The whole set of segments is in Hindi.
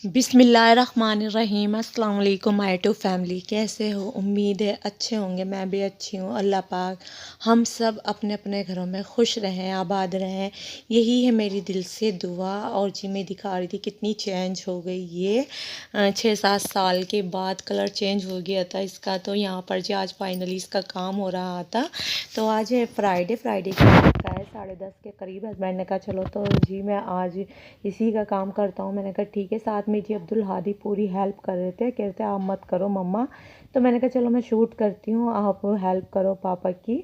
बिस्मिल्लाहिर्रहमानिर्रहीम। अस्सलाम वालेकुम माय टू फैमिली। कैसे हो? उम्मीद है अच्छे होंगे। मैं भी अच्छी हूँ। अल्लाह पाक हम सब अपने अपने घरों में खुश रहें, आबाद रहें, यही है मेरी दिल से दुआ। और जी मैं दिखा रही थी कितनी चेंज हो गई ये 6-7 साल के बाद कलर चेंज हो गया था इसका। तो यहाँ पर जी आज फाइनली इसका काम हो रहा था। तो आज है फ्राइडे का है 10:30 के करीब। हस्बैंड ने कहा चलो तो जी मैं आज इसी का काम करता हूँ। मैंने कहा ठीक है। साथ में जी अब्दुल हादी पूरी हेल्प कर रहे थे, कहते आप मत करो मम्मा। तो मैंने कहा चलो मैं शूट करती हूँ, आप हेल्प करो पापा की।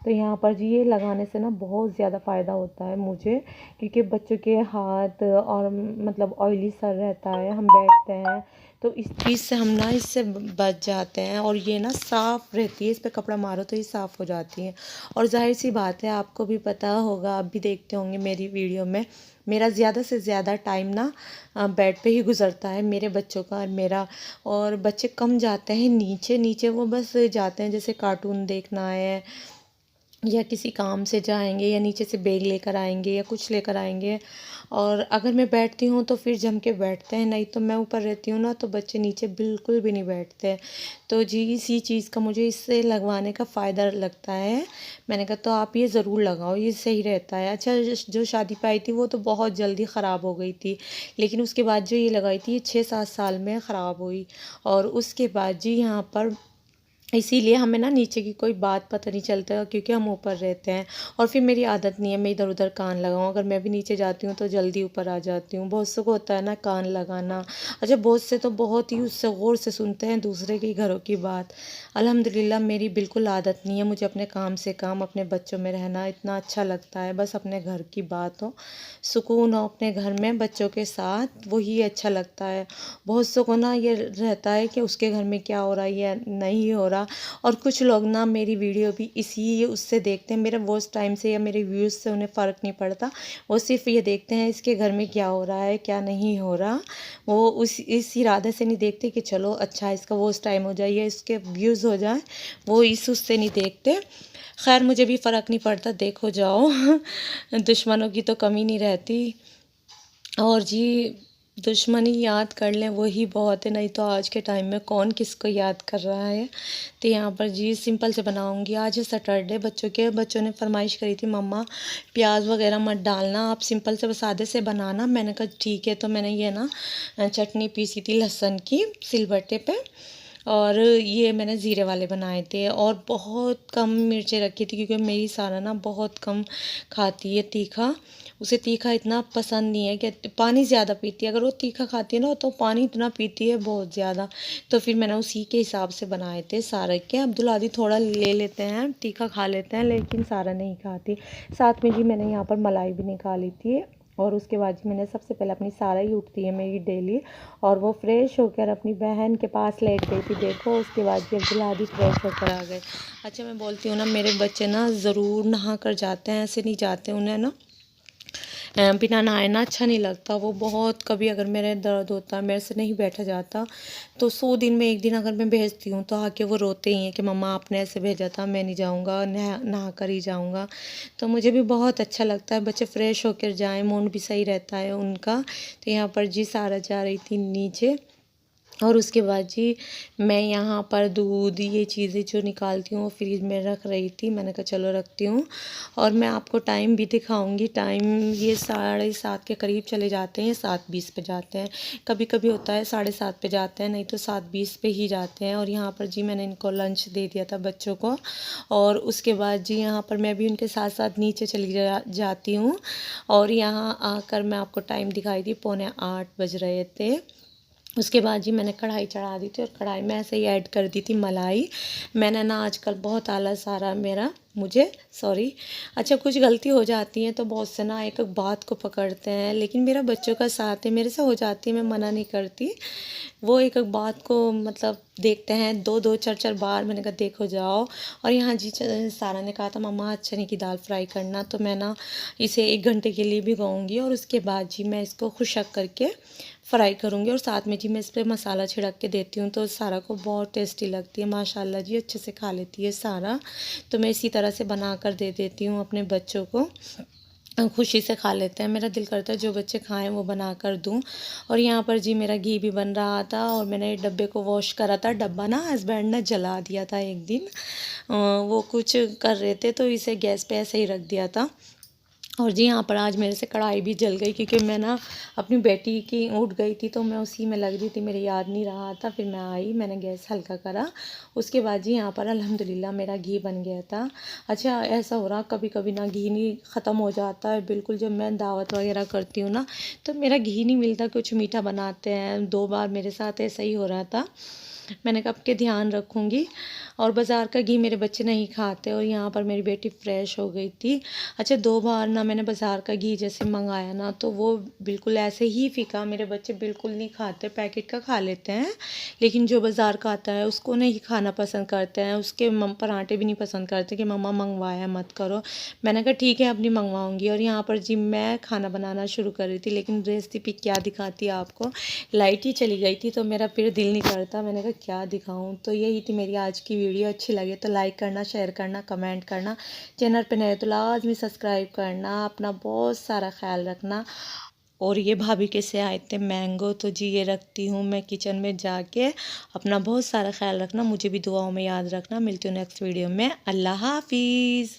तो यहाँ पर जी ये लगाने से ना बहुत ज़्यादा फ़ायदा होता है मुझे, क्योंकि बच्चों के हाथ और मतलब ऑयली सर रहता है, हम बैठते हैं तो इस चीज़ से हम ना इससे बच जाते हैं। और ये ना साफ़ रहती है, इस पर कपड़ा मारो तो ये साफ़ हो जाती है। और जाहिर सी बात है, आपको भी पता होगा, आप भी देखते होंगे मेरी वीडियो में, मेरा ज़्यादा से ज़्यादा टाइम ना बेड पे ही गुजरता है, मेरे बच्चों का और मेरा। और बच्चे कम जाते हैं नीचे नीचे, वो बस जाते हैं जैसे कार्टून देखना है या किसी काम से जाएंगे या नीचे से बैग लेकर आएंगे या कुछ लेकर आएंगे। और अगर मैं बैठती हूँ तो फिर जम के बैठते हैं, नहीं तो मैं ऊपर रहती हूँ ना तो बच्चे नीचे बिल्कुल भी नहीं बैठते। तो जी इसी चीज़ का मुझे इससे लगवाने का फ़ायदा लगता है। मैंने कहा तो आप ये ज़रूर लगाओ, ये सही रहता है। अच्छा, जो शादी पे आई थी वो तो बहुत जल्दी ख़राब हो गई थी, लेकिन उसके बाद जो ये लगाई थी ये 6-7 साल में ख़राब हुई। और उसके बाद जी यहाँ पर इसीलिए हमें ना नीचे की कोई बात पता नहीं चलता, क्योंकि हम ऊपर रहते हैं। और फिर मेरी आदत नहीं है मैं इधर उधर कान लगाऊं। अगर मैं भी नीचे जाती हूँ तो जल्दी ऊपर आ जाती हूँ। बहुत से को होता है ना कान लगाना। अच्छा, बहुत से तो बहुत ही उससे गौर से सुनते हैं दूसरे के घरों की बात। अल्हम्दुलिल्लाह मेरी बिल्कुल आदत नहीं है। मुझे अपने काम से काम, अपने बच्चों में रहना इतना अच्छा लगता है। बस अपने घर की बात हो, सुकून हो अपने घर में बच्चों के साथ, वही अच्छा लगता है। बहुत से को ना ये रहता है कि उसके घर में क्या हो रहा है या नहीं हो रहा। और कुछ लोग ना मेरी वीडियो भी इसी उससे देखते हैं, मेरे वॉच टाइम से या मेरे व्यूज़ से उन्हें फ़र्क नहीं पड़ता। वो सिर्फ ये देखते हैं इसके घर में क्या हो रहा है क्या नहीं हो रहा। वो इस इरादे से नहीं देखते कि चलो अच्छा इसका वॉच टाइम हो जाए या इसके व्यूज़ हो जाए, वो इस उससे नहीं देखते। खैर मुझे भी फ़र्क नहीं पड़ता, देखो जाओ दुश्मनों की तो कमी नहीं रहती। और जी दुश्मनी याद कर लें वही बहुत है, नहीं तो आज के टाइम में कौन किसको याद कर रहा है। तो यहाँ पर जी सिंपल से बनाऊंगी। आज है सैटरडे, बच्चों ने फरमाइश करी थी मम्मा प्याज वगैरह मत डालना, आप सिंपल से सादे से बनाना। मैंने कहा ठीक है। तो मैंने ये ना चटनी पीसी थी लहसुन की सिलबट्टे पे, और ये मैंने ज़ीरे वाले बनाए थे। और बहुत कम मिर्चें रखी थी, क्योंकि मेरी सारा ना बहुत कम खाती है तीखा। उसे तीखा इतना पसंद नहीं है, कि पानी ज़्यादा पीती है। अगर वो तीखा खाती है ना तो पानी इतना पीती है बहुत ज़्यादा। तो फिर मैंने उसी के हिसाब से बनाए थे सारे के। अब्दुल आदि थोड़ा ले लेते हैं, तीखा खा लेते हैं, लेकिन सारा नहीं खाती। साथ में जी मैंने यहाँ पर मलाई भी निकाली थी। और उसके बाद जी मैंने सबसे पहले अपनी सारा ही उठती है मेरी डेली, और वो फ्रेश होकर अपनी बहन के पास लेट गई थी। देखो उसके बाद जी अब्दुल आदि फ्रेश होकर आ गए। अच्छा, मैं बोलती हूँ ना मेरे बच्चे ना ज़रूर नहा कर जाते हैं, ऐसे नहीं जाते। उन्हें ना बिना नहाए ना अच्छा नहीं लगता। वो बहुत कभी अगर मेरे दर्द होता है, मेरे से नहीं बैठा जाता, तो 100 दिन में एक दिन अगर मैं भेजती हूँ तो आके वो रोते ही हैं कि मम्मा आपने ऐसे भेजा था, मैं नहीं जाऊँगा, नहा कर ही जाऊँगा। तो मुझे भी बहुत अच्छा लगता है बच्चे फ्रेश होकर जाएं, मूड भी सही रहता है उनका। तो यहाँ पर जी सारा जा रही थी नीचे। और उसके बाद जी मैं यहाँ पर दूध ये चीज़ें जो निकालती हूँ वो फ्रिज में रख रही थी। मैंने कहा चलो रखती हूँ। और मैं आपको टाइम भी दिखाऊंगी। टाइम ये 7:30 के करीब चले जाते हैं, 7:20 पे जाते हैं। कभी कभी होता है 7:30 पे जाते हैं, नहीं तो 7:20 पे ही जाते हैं। और यहाँ पर जी मैंने इनको लंच दे दिया था बच्चों को। और उसके बाद जी यहाँ पर मैं भी उनके साथ साथ नीचे चली जाती हूँ। और यहाँ आकर मैं आपको टाइम दिखाई दी, 7:45 बज रहे थे। उसके बाद जी मैंने कढ़ाई चढ़ा दी थी, और कढ़ाई में ऐसे ही ऐड कर दी थी मलाई। मैंने ना आजकल बहुत आलस आ रहा है मेरा, मुझे सॉरी। अच्छा, कुछ गलती हो जाती है तो बहुत से ना एक एक बात को पकड़ते हैं, लेकिन मेरा बच्चों का साथ है, मेरे से हो जाती है, मैं मना नहीं करती। वो एक एक बात को मतलब देखते हैं 2-2 4-4 बार। मैंने कहा देखो जाओ। और यहाँ जी सारा ने कहा था मम्मा आज चने की दाल फ्राई करना, तो मैं ना इसे 1 घंटे के लिए भिगोऊंगी, और उसके बाद जी मैं इसको खुशक करके फ्राई करूँगी। और साथ में जी मैं इस पर मसाला छिड़क के देती हूँ, तो सारा को बहुत टेस्टी लगती है माशाल्लाह जी, अच्छे से खा लेती है सारा। तो मैं इसी तरह से बना कर दे देती हूँ अपने बच्चों को। खुशी से खा लेते हैं। मेरा दिल करता है जो बच्चे खाएँ वो बना कर दूँ। और यहाँ पर जी मेरा घी भी बन रहा था और मैंने डब्बे को वॉश करा था। डब्बा ना हस्बैंड ने जला दिया था एक दिन। वो कुछ कर रहे थे तो इसे गैस पे ऐसे ही रख दिया था। और जी यहाँ पर आज मेरे से कढ़ाई भी जल गई, क्योंकि मैं ना अपनी बेटी की उठ गई थी तो मैं उसी में लग रही थी, मेरे याद नहीं रहा था। फिर मैं आई, मैंने गैस हल्का करा, उसके बाद जी यहाँ पर अल्हम्दुलिल्लाह मेरा घी बन गया था। अच्छा, ऐसा हो रहा कभी कभी ना घी नहीं ख़त्म हो जाता है बिल्कुल। जब मैं दावत वगैरह करती हूँ ना तो मेरा घी नहीं मिलता। कुछ मीठा बनाते हैं, 2 बार मेरे साथ ऐसा ही हो रहा था। मैंने कहा अब के ध्यान रखूँगी। और बाज़ार का घी मेरे बच्चे नहीं खाते। और यहाँ पर मेरी बेटी फ्रेश हो गई थी। अच्छा, 2 बार ना मैंने बाज़ार का घी जैसे मंगाया ना तो वो बिल्कुल ऐसे ही फीका। मेरे बच्चे बिल्कुल नहीं खाते, पैकेट का खा लेते हैं, लेकिन जो बाज़ार का आता है उसको नहीं खाना पसंद करते हैं। उसके पराठे भी नहीं पसंद करते कि मम्मा मंगवाया मत करो। मैंने कहा ठीक है, अब नहीं मंगवाऊँगी। और यहाँ पर जी मैं खाना बनाना शुरू कर रही थी, लेकिन रेसिपी क्या दिखाती आपको, लाइट ही चली गई थी तो मेरा फिर दिल नहीं करता। मैंने कहा क्या दिखाऊं। तो यही थी मेरी आज की वीडियो। अच्छी लगे तो लाइक करना, शेयर करना, कमेंट करना। चैनल पे नए तो लाजमी सब्सक्राइब करना। अपना बहुत सारा ख्याल रखना। और ये भाभी कैसे आए थे मैंगो, तो जी ये रखती हूँ मैं किचन में जाके। अपना बहुत सारा ख्याल रखना, मुझे भी दुआओं में याद रखना। मिलती हूँ नेक्स्ट वीडियो में। अल्लाह हाफिज़।